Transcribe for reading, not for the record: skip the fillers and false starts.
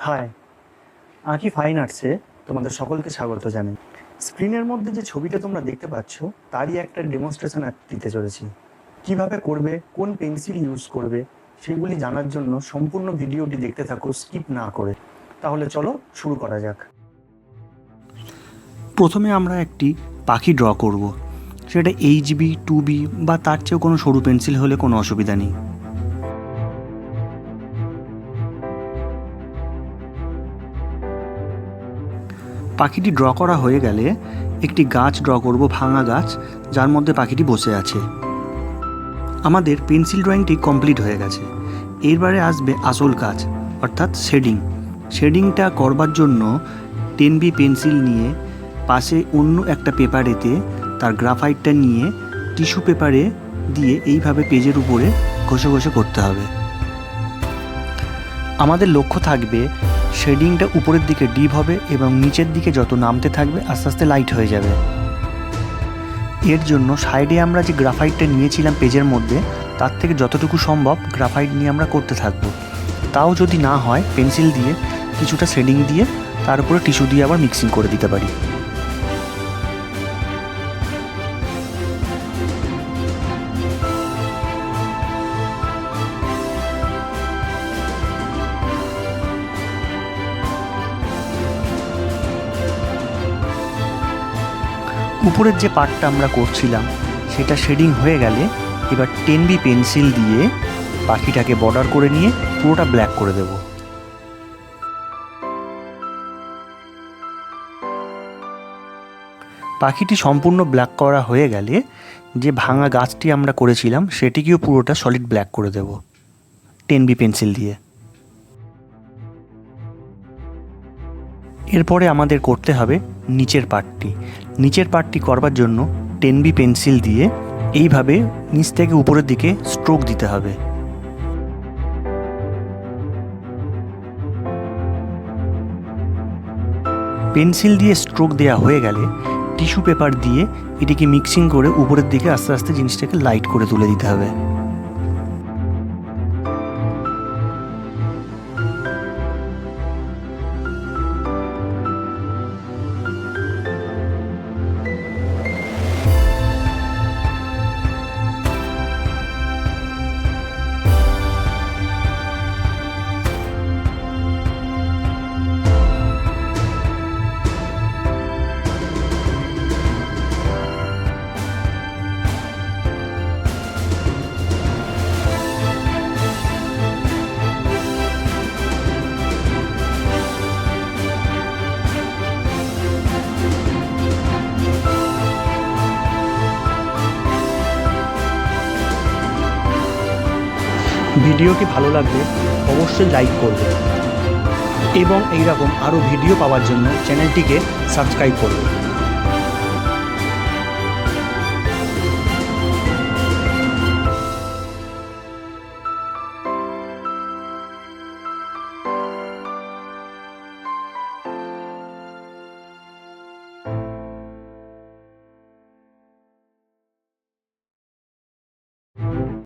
High, আঁকি fine আর্টসে তোমাদের সকলকে স্বাগত জানাই। স্ক্রিনের মধ্যে যে ছবিটা তোমরা দেখতে পাচ্ছ তারই একটা ডেমনস্ট্রেশন দিতে চলেছি। কিভাবে করবে, কোন পেন্সিল ইউজ করবে সেগুলি জানার জন্য সম্পূর্ণ ভিডিওটি দেখতে থাকো স্কিপ না করে। তাহলে চলো শুরু করা যাক। প্রথমে আমরা একটি পাখি ড্র করব। সেটা HB 2B বা তার চেয়েও কোনো সরু পেন্সিল হলে কোনো অসুবিধা নেই। পাখিটি ড্র করা হয়ে গেলে একটি গাছ ড্র করব, ভাঙা গাছ যার মধ্যে পাখিটি বসে আছে। আমাদের পেন্সিল ড্রয়িংটি কমপ্লিট হয়ে গেছে। এরবারে আসবে আসল কাজ, অর্থাৎ শেডিংটা করবার জন্য 10B পেন্সিল নিয়ে পাশে অন্য একটা পেপারেতে তার গ্রাফাইটটা নিয়ে টিস্যু পেপারে দিয়ে এইভাবে পেজের উপরে ঘষে ঘষে করতে হবে। আমাদের লক্ষ্য থাকবে শেডিংটা উপরের দিকে ডিপ হবে এবং নিচের দিকে যত নামতে থাকবে আস্তে আস্তে লাইট হয়ে যাবে। এর জন্য সাইডে আমরা যে গ্রাফাইটটা নিয়েছিলাম পেজের মধ্যে, তার থেকে যতটুকু সম্ভব গ্রাফাইট নিয়ে আমরা করতে থাকবো। তাও যদি না হয় পেন্সিল দিয়ে কিছুটা শেডিং দিয়ে তার উপরে টিস্যু দিয়ে আবার মিক্সিং করে দিতে পারি। উপরের যে পার্টটা আমরা করছিলাম সেটা শেডিং হয়ে গেলে এবার 10B পেন্সিল দিয়ে পাখিটাকে বর্ডার করে নিয়ে পুরোটা ব্ল্যাক করে দেব। পাখিটি সম্পূর্ণ ব্ল্যাক করা হয়ে গেলে যে ভাঙা গাছটি আমরা করেছিলাম সেটিকেও পুরোটা সলিড ব্ল্যাক করে দেব 10B পেন্সিল দিয়ে। এরপরে আমাদের করতে হবে নিচের পার্টটি করবার জন্য 10B পেন্সিল দিয়ে এইভাবে নিচ থেকে উপরের দিকে স্ট্রোক দিতে হবে। পেন্সিল দিয়ে স্ট্রোক দেওয়া হয়ে গেলে টিস্যু পেপার দিয়ে এটিকে মিক্সিং করে উপরের দিকে আস্তে আস্তে জিনিসটাকে লাইট করে তুলে দিতে হবে। ভিডিওটি ভালো লাগলে অবশ্যই লাইক করবে এবং এইরকম আরও ভিডিও পাওয়ার জন্য চ্যানেলটিকে সাবস্ক্রাইব করবে।